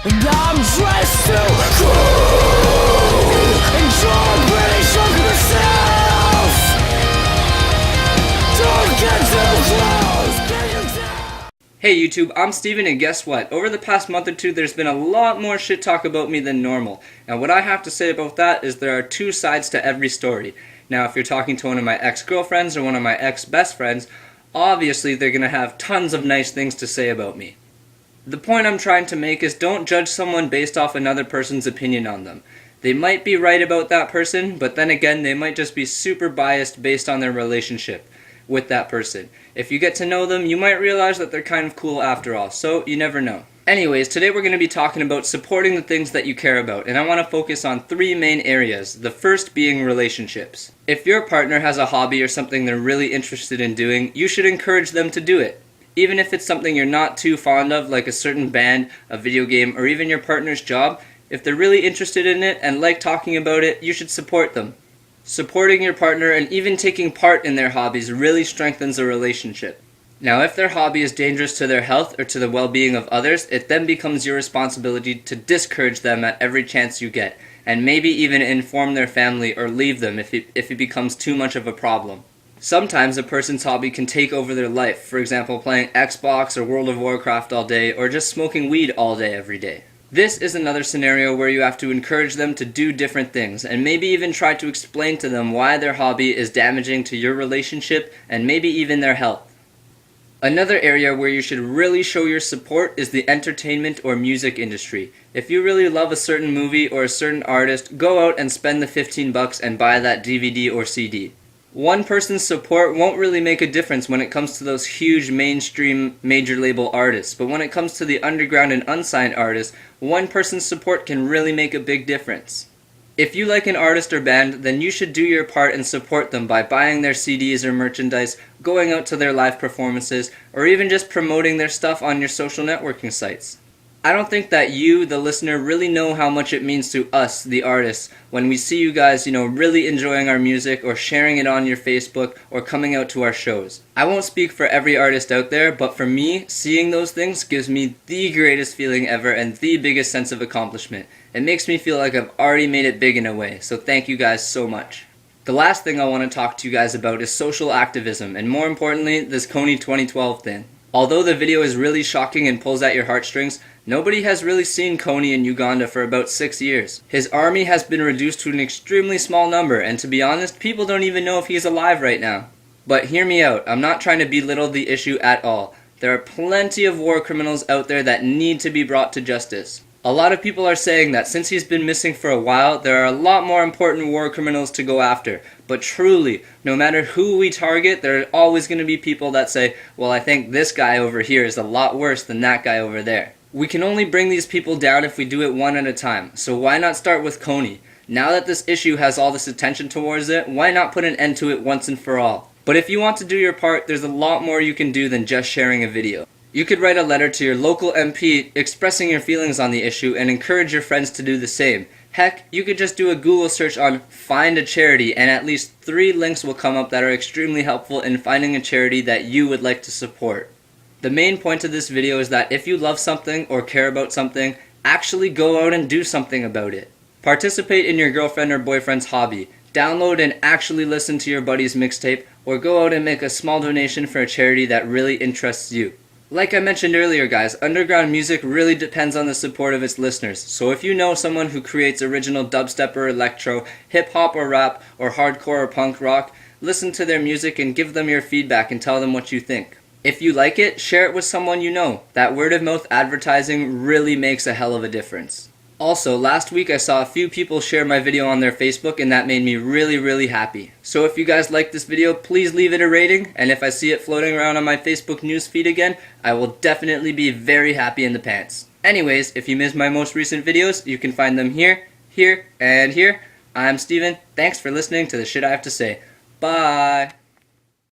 And I'm dressed to cool and drunk, pretty drunk myself. Don't get too close, get you down. Hey YouTube, I'm Steven, and guess what? Over the past month or two, there's been a lot more shit talk about me than normal. And what I have to say about that is there are two sides to every story. Now, if you're talking to one of my ex-girlfriends or one of my ex-best friends, obviously they're gonna have tons of nice things to say about me. The point I'm trying to make is don't judge someone based off another person's opinion on them. They might be right about that person, but then again, they might just be super biased based on their relationship with that person. If you get to know them, you might realize that they're kind of cool after all, so you never know. Anyways, today we're going to be talking about supporting the things that you care about, and I want to focus on three main areas, the first being relationships. If your partner has a hobby or something they're really interested in doing, you should encourage them to do it. Even if it's something you're not too fond of, like a certain band, a video game, or even your partner's job, if they're really interested in it and like talking about it, you should support them. Supporting your partner and even taking part in their hobbies really strengthens a relationship. Now, if their hobby is dangerous to their health or to the well-being of others, it then becomes your responsibility to discourage them at every chance you get, and maybe even inform their family or leave them if it becomes too much of a problem. Sometimes a person's hobby can take over their life, for example playing Xbox or World of Warcraft all day, or just smoking weed all day every day. This is another scenario where you have to encourage them to do different things, and maybe even try to explain to them why their hobby is damaging to your relationship, and maybe even their health. Another area where you should really show your support is the entertainment or music industry. If you really love a certain movie or a certain artist, go out and spend the $15 and buy that DVD or CD. One person's support won't really make a difference when it comes to those huge mainstream major label artists, but when it comes to the underground and unsigned artists, one person's support can really make a big difference. If you like an artist or band, then you should do your part and support them by buying their CDs or merchandise, going out to their live performances, or even just promoting their stuff on your social networking sites. I don't think that you, the listener, really know how much it means to us, the artists, when we see you guys, really enjoying our music or sharing it on your Facebook or coming out to our shows. I won't speak for every artist out there, but for me, seeing those things gives me the greatest feeling ever and the biggest sense of accomplishment. It makes me feel like I've already made it big in a way, so thank you guys so much. The last thing I want to talk to you guys about is social activism, and more importantly, this Kony 2012 thing. Although the video is really shocking and pulls at your heartstrings, nobody has really seen Kony in Uganda for about 6 years. His army has been reduced to an extremely small number, and to be honest, people don't even know if he's alive right now. But hear me out, I'm not trying to belittle the issue at all. There are plenty of war criminals out there that need to be brought to justice. A lot of people are saying that since he's been missing for a while, there are a lot more important war criminals to go after. But truly, no matter who we target, there are always going to be people that say, well, I think this guy over here is a lot worse than that guy over there. We can only bring these people down if we do it one at a time, so why not start with Kony? Now that this issue has all this attention towards it, why not put an end to it once and for all? But if you want to do your part, there's a lot more you can do than just sharing a video. You could write a letter to your local MP expressing your feelings on the issue and encourage your friends to do the same. Heck, you could just do a Google search on Find a Charity and at least 3 links will come up that are extremely helpful in finding a charity that you would like to support. The main point of this video is that if you love something or care about something, actually go out and do something about it. Participate in your girlfriend or boyfriend's hobby. Download and actually listen to your buddy's mixtape, or go out and make a small donation for a charity that really interests you. Like I mentioned earlier guys, underground music really depends on the support of its listeners, so if you know someone who creates original dubstep or electro, hip-hop or rap, or hardcore or punk rock, listen to their music and give them your feedback and tell them what you think. If you like it, share it with someone you know. That word-of-mouth advertising really makes a hell of a difference. Also, last week I saw a few people share my video on their Facebook and that made me really happy. So if you guys like this video, please leave it a rating, and if I see it floating around on my Facebook newsfeed again, I will definitely be very happy in the pants. Anyways, if you missed my most recent videos, you can find them here, here, and here. I'm Steven. Thanks for listening to the shit I have to say. Bye!